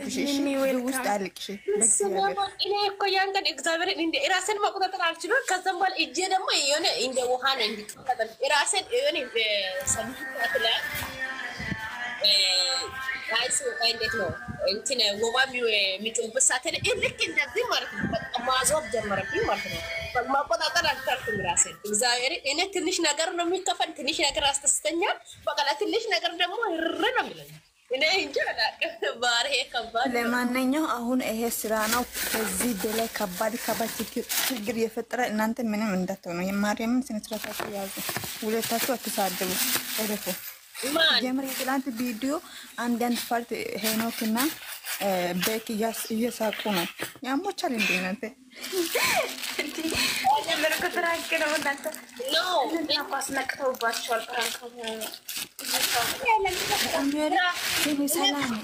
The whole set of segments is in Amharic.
አለቅሽ እሺ ውስጥ አለቅሽ እኔ እኮ ያን ቀን እግዚአብሔርን እንደ ራስን መቆጣጠር አልችልም። ከዛም በኋላ እጄ ደግሞ የሆነ እንደ ውሃ ነው እንዲቀጣጠል ራስን የሆነ ሰምታት ላይ አይሱ እንዴት ነው እንትን ወባሚ የሚጮህበት ሰዓት ላይ ልክ እንደዚህ ማለት ነው። በቃ ማዞር ጀመረብኝ ማለት ነው። መቆጣጠር አልቻልኩም ራሴን። እግዚአብሔር እኔ ትንሽ ነገር ነው የሚከፈል፣ ትንሽ ነገር አስተስተኛል። በቃ ትንሽ ነገር ደግሞ እረ ነው የሚለኝ እኔ እንጃ ባሬ ከባድ። ለማንኛውም አሁን ይሄ ስራ ነው። ከዚህ በላይ ከባድ ችግር የፈጠረ እናንተ ምንም እንዳትሆኑ የማርያምን ስነ ስርዓታችሁ ያዙ። ሁለታችሁ አትሳደቡ። እረፉ። ጀምሪ ትላንት ቪዲዮ አንዳንድ ፓርት ሄኖክና ቤክ እየሳቁ ነው። ያሞቻል እንዴ እናንተ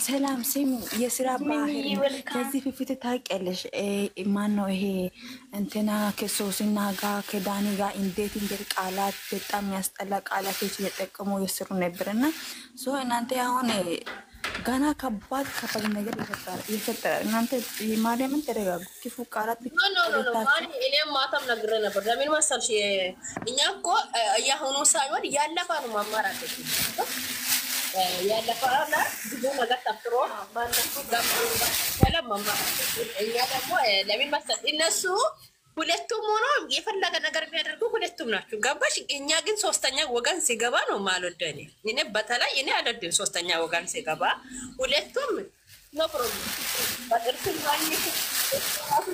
ሰላም ስሚ፣ የስራ ባህሪ ከዚህ በፊት ታውቂያለሽ። ማነው ይሄ እንትና ከሶስና ጋር ከዳኒ ጋር እንዴት ቃላት በጣም ያስጠላ ቃላቶች እየጠቀሙ የስሩ ነበርና እናንተ አሁን ገና ከባድ ነገር ይፈጠራል። እናንተ ማርያምን ተረጋጉ። ክፉ ቃላት እኔ ማታም ነግሬ ነበር። ለምን መሰልሽ እኛ እኮ ያሁኑ ሳይሆን ያለፈ ነው ማማራት ያለፈ አለ ብዙ ነገር ተፍሮ ባለፈው ማማራት እኛ ደግሞ ለምን መሰልሽ እነሱ ሁለቱም ሆኖ የፈለገ ነገር የሚያደርጉ ሁለቱም ናቸው። ገባሽ? እኛ ግን ሶስተኛ ወገን ሲገባ ነው ማልወደኔ። እኔ በተለይ እኔ አልወድም ሶስተኛ ወገን ሲገባ። ሁለቱም ነው ፕሮብሌም በጥርስ ማግኘት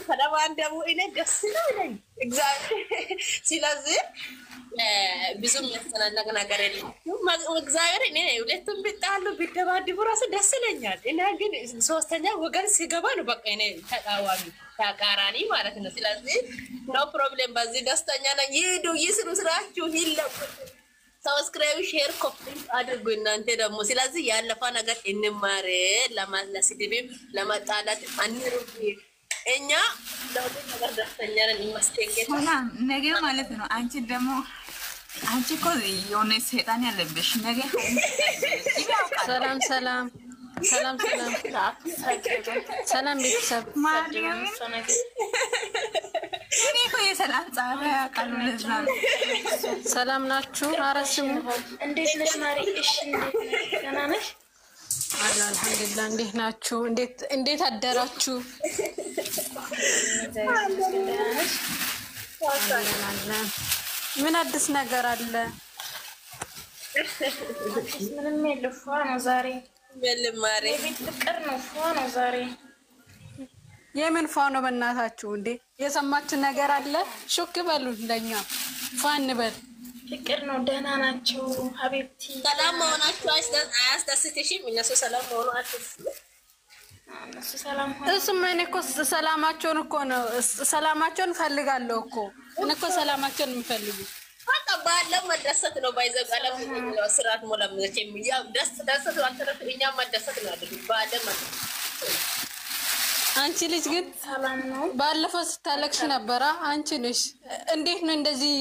ከደባንደቡ እኔ ደስ ነው ይለኝ እግዚአብሔር። ስለዚህ ብዙም ያስተናነቅ ነገር የለም። እግዚአብሔር እኔ ሁለቱም ቢጣሉ ቢደባድቡ ራሱ ደስ ይለኛል። እኔ ግን ሶስተኛ ወገን ሲገባ ነው በቃ እኔ ተቃዋሚ ተቃራኒ ማለት ነው። ስለዚህ ኖ ፕሮብሌም በዚህ ደስተኛ ነኝ። ይሄዱ ይስሩ፣ ስራችሁ ይለቁ፣ ሰብስክራይብ ሼር ኮፒ አድርጉ እናንተ ደግሞ። ስለዚህ ያለፈ ነገር እንማር። ለማስለስድብም ለማጣላት አንሩብ። እኛ ለሁሉ ነገር ደስተኛ ነን። ይመስገን ነገ ማለት ነው። አንቺ እኮ የሆነ ሰይጣን ያለብሽ ነገ። ሰላም ሰላም ሰላም ሰላም ቤተሰብ ማርያም እኔ እኮ የሰላም ጻፈ ያቃሉ ለዛ ሰላም ናችሁ? ኧረ ስሙ እንዴት ነሽ ማሪ? እሺ ደህና ነሽ? አልሐምዱሊላህ። እንዴት ናችሁ? እንዴት አደራችሁ? ምን አዲስ ነገር አለ? ምንም የለም። ፏ ነው ዛሬ በልማሬ ቤት ፍቅር ነው። ፏ ነው ዛሬ። የምን ፏ ነው በእናታችሁ? እንዴ የሰማችሁ ነገር አለ? ሹክ በሉ እንደኛ ፏ እንበል። ፍቅር ነው። ደህና ናቸው ሀቢብቲ። ሰላም መሆናችሁ አያስደስትሽም? እነሱ ሰላም መሆኑ አትፍሩ። እነሱ ሰላም ሆነ እሱም እኔ እኮ ሰላማቸውን እኮ ነው ሰላማቸውን ፈልጋለሁ እኮ እኔ እኮ ሰላማቸውን የምፈልጉ በቃ ባለም መደሰት ነው። ባይዘቃለም ስራት ሞላምዘች የሚያው ደስ አልተረፈ እኛ መደሰት ነው አይደል? ባለም አንቺ ልጅ ግን ሰላም ነው። ባለፈው ስታለቅሽ ነበራ። አንቺ ነሽ እንዴት ነው እንደዚህ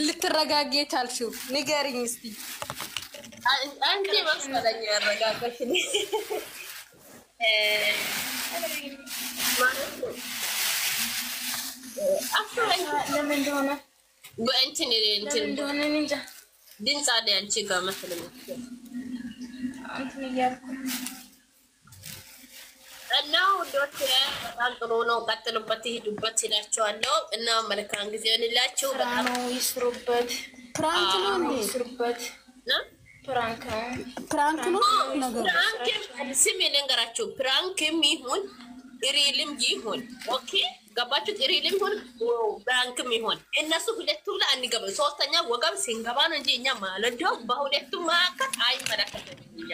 ልትረጋጊ የቻልሽው? ንገሪኝ እስቲ። አንቺ መስለኝ ያረጋጋሽኝ ለምን እንደሆነ በእንትን እንደሆነ እንጃ። ድምፅ አለ አንቺ ጋር መስለኝ እንትን እያልኩ እና ውዶች በጣም ጥሩ ነው። ቀጥሉበት፣ ይሄዱበት ይላችኋለሁ እና መልካም ጊዜ ይሁንላችሁ። በጣም ይስሩበት። ፕራንክ ነው እንዴ? ይስሩበት። ፕራንክ ነው ነገር ስም ልንገራችሁ። ፕራንክም ይሁን ሪልም ይሁን ኦኬ፣ ገባችሁ? ሪልም ይሁን ፕራንክም ይሁን እነሱ ሁለቱም ላይ አንገባ። ሶስተኛ ወገን ሲንገባ ነው እንጂ እኛ ማለት ነው በሁለቱም መካከል አይመለከተንም። እኛ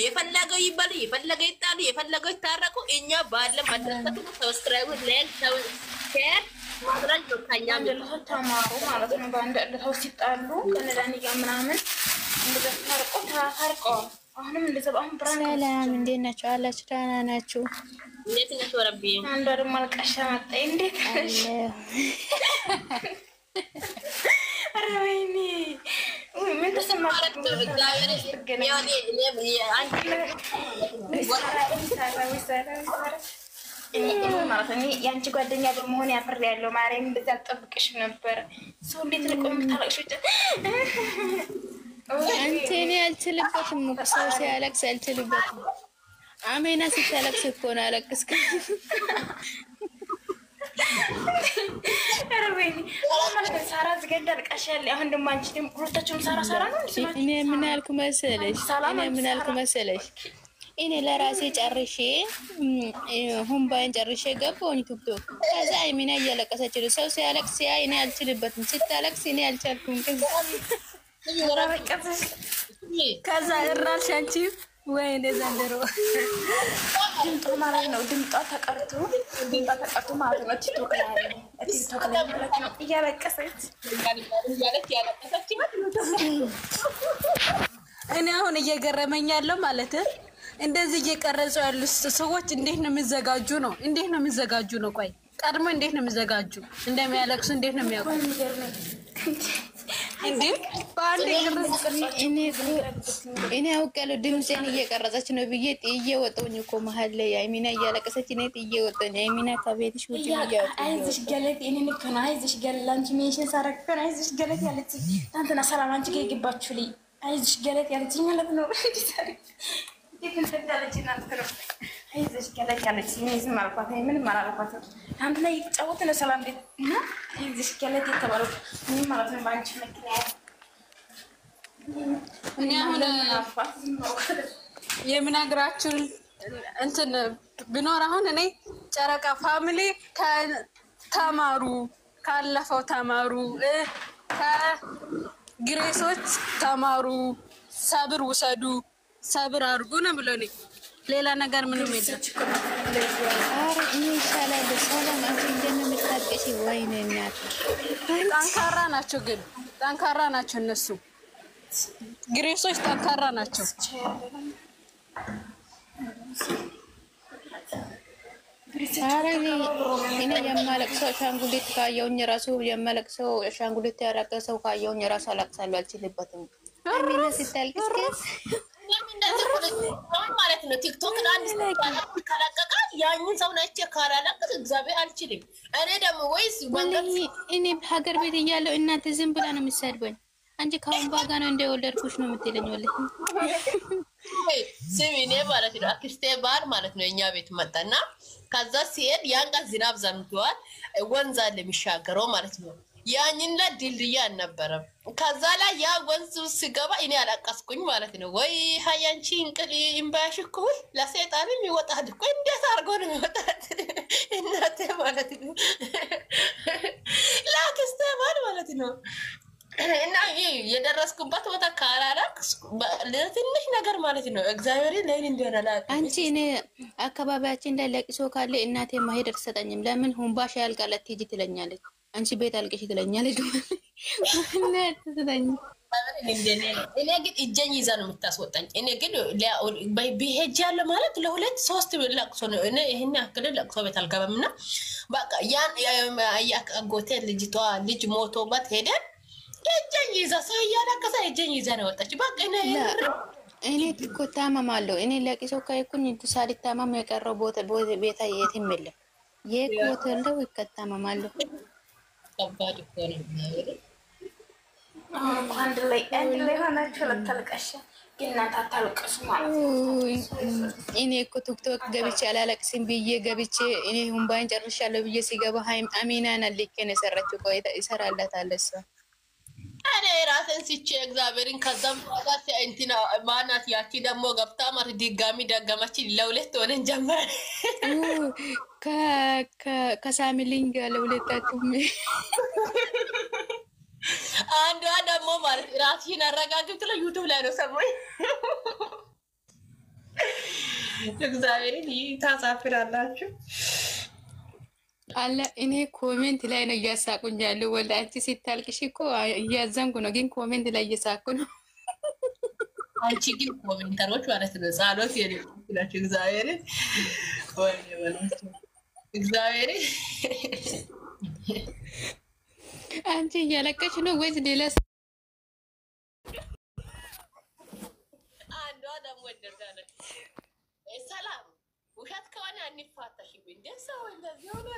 የፈለገው ይበሉ፣ የፈለገው ይጣሉ፣ የፈለገው ይታረቁ። እኛ ባለ ማድረሰቱ ሰብስክራይብ ላይክ ሼር ማድረግ ነው። ከኛ እንደው ተማሩ ማለት ነው። በአንድ እለታው ሲጣሉ ከነዳንያ ምናምን እንደዛ ታርቀው አሁንም እንደዛ አሁን ብራንክ ሰላም እንዴት ናችሁ? አላችሁ? ደህና ናችሁ? እንዴት ነሽ? ወረቢ አንዷ ደግሞ አልቀሻ መጣ። እንዴት ነሽ? ኧረ ወይኔ ምን ተሰማችሁ? የአንቺ ጓደኛ በመሆን ያፍር ያለው ማርያም እንደዛ አልጠብቅሽም ነበር። ሰው እንዴት ልቆ የምታለቅሽ? አንተ እኔ አልችልበትም። ሰው ሲያለቅስ አልችልበትም። አሜና ሲታለቅስ እኮ ነው አለቅስክ። ሳራ ዝገዳ ልቃሻል። አሁን ደግሞ አንቺ ደግሞ ሁለታችሁም ሳራ ነው። እኔ ምን አልኩ መሰለሽ? እኔ ለራሴ ጨርሼ ሁምባይን ጨርሼ ገባሁኝ ቲክቶክ። ከዛ አሚና እያለቀሰች ነው። ሰው ሲያለቅስ ሲያይ እኔ አልችልበትም። ስታለቅስ እኔ አልቻልኩም። ከዛ እራልሽ አንቺ ወይ እንደዛ እንደሮ ድምጧ ማለት ነው። ድምጧ ተቀርቶ ማለት ነው። ቲክቶክ ላይ ማለት ነው እያለቀሰች እኔ አሁን እየገረመኝ ያለው ማለት እንደዚህ እየቀረጹ ያሉ ሰዎች እንዴት ነው የሚዘጋጁ ነው? እንዴት ነው የሚዘጋጁ ነው? ቆይ ቀድሞ እንዴት ነው የሚዘጋጁ? እንደሚያለቅሱ እንዴት ነው የሚያውቁ? እንዴ ባንዴ እኔ አውቃለሁ። ድምጼን እየቀረጸች ነው ብዬ ጥዬ ወጣሁኝ እኮ መሀል ላይ አይሚና እያለቀሰች እኔ ጥዬ ወጣሁኝ። አይሚና ከቤትሽ ውጪ ይያው አይዞሽ ገለት እኔ ልክ ነው። አይዞሽ ገለት አንቺ ሜሽን ሳረከን አይዞሽ ገለት ያለች ታንተና ሰላም አንቺ ጋር ይገባችሁ ላይ አይዞሽ ገለት ያለች ማለት ነው። አይዞሽ ገለት ያለች ምን ማርፋት ምን ማራፋት አንተ ላይ ተጫወተ ነው ሰላም ቤት እና አይዞሽ ገለት የተባለው ምን ማለት ነው? ባንቺ ምክንያት እኔ አሁን የምነግራችሁ እንትን ቢኖር አሁን እኔ ጨረቃ ፋሚሊ ተማሩ፣ ካለፈው ተማሩ፣ ከግሬሶች ተማሩ፣ ሰብር ውሰዱ፣ ሰብር አድርጉ ነው ብሎኝ ሌላ ነገር ምንም የለም። አረ እኔ ይሻላል ሰላም አንቺ እንደምታቀሽ ወይኔ እናት ጠንካራ ናቸው፣ ግን ጠንካራ ናቸው እነሱ ግሬሶች ጠንካራ ናቸው። አረ እኔ የማለቅሰው አሻንጉሊት ካየሁኝ ራሱ የማለቅሰው አሻንጉሊት ያረቀሰው ካየሁኝ ራሱ አለቅሳለሁ። አልችልበትም። አሚና ስታልቅስ ማለት ነው። ቲክቶክ አንድ ካላቀቃ ያንን ሰው ነጭ ካላላቀቅ እግዚአብሔር አልችልም። እኔ ደግሞ ወይስ እኔ ሀገር ቤት እያለሁ እናንተ ዝም ብላ ነው የምትሰድበኝ። አንቺ ካሁን ባጋ ነው እንደወለድኩሽ ነው የምትለኝ። ወለኝ ስሚ እኔ ማለት ነው አክስቴ ባል ማለት ነው እኛ ቤት መጣና ከዛ ሲሄድ ያን ቀን ዝናብ ዘንቧል። ወንዝ አለ የሚሻገረው ማለት ነው። ያንን ላይ ድልድይ አልነበረም። ከዛ ላይ ያ ወንዝ ሲገባ እኔ አላቀስኩኝ ማለት ነው። ወይ ሀያንቺ እንቅል እምባሽ እኮ ለሰይጣንም ይወጣል እኮ እንዴት አድርጎ ነው ይወጣል? እናቴ ማለት ነው ለአክስቴ ባል ማለት ነው። እና የደረስኩበት ቦታ ካላላክስ ለትንሽ ነገር ማለት ነው እግዚአብሔር ለኔ እንደራላ አንቺ እኔ አካባቢያችን ላይ ለቅሶ ካለ እናቴ ማሄድ አትሰጠኝም። ለምን ሁምባሽ ያልቃለት ሂጂ ትለኛለች። አንቺ ቤት አልቅሽ ትለኛለች። ማለት ተሰጠኝ እኔ ግን እጄን ይዛ ነው የምታስወጣኝ። እኔ ግን ቢሄጅ ያለ ማለት ለሁለት ሶስት ለቅሶ ነው። እኔ ይሄን ያክል ለቅሶ ቤት አልገባምና በቃ ያን ያጎቴ ልጅቷ ልጅ ሞቶባት ሄደን እጄን ይዛ ሰው እያለቀሰ እጄን ይዛ ነው ወጣች። በቃ እኔ እኮ ታመማለሁ። እኔ ለቅሶ ካይኩኝ ሳልታመም የቀረው ቤታ የትም የለም። የቆተለው ይከታመማለሁ። ከባድ እኮ ነው። አንድ ላይ ሆናችሁ ለተልቀሽ ግን እናንተ አታልቅሱ ማለት ነው። እኔ እኮ ቲክቶክ ገብቼ አላለቅስም ብዬ ገብቼ እኔ ሁምባይን ጨርሻለሁ ብዬ ሲገባ ሃይም አሚናና ልኬን የሰራችው ቆይታ ይሰራላታል እሷ። እኔ ራሴን ሲቼ እግዚአብሔርን ከዛም በኋላ እንትና ማናት ያቺ ደግሞ ገብታ ማለት ድጋሚ ደገመች። ለሁለት ሆነን ጀመረ ከሳሚልኝ ጋር ለሁለታችሁም አንዷ ደግሞ ማለት ራስሽን አረጋግጥ ላይ ዩቲዩብ ላይ ነው ሰሞኑን እግዚአብሔርን ታሳፍራላችሁ አለ። እኔ ኮሜንት ላይ ነው እያሳቁኝ ያለው። ወላ አንቺ ሲታልቅሽ እኮ እያዘንኩ ነው፣ ግን ኮሜንት ላይ እየሳቁ ነው። አንቺ ግን ኮሜንተሮች ማለት ነው ጻሎት የሌላችሁ እግዚአብሔርን ወይ ወላችሁ እግዚአብሔርን አንቺ እያለቀሽ ነው ወይስ ሌላ ደግሞ እንደዛለ ሰላም ውሸት ከሆነ እንፋታሽ እንደ ሰው እንደዚህ ሆነ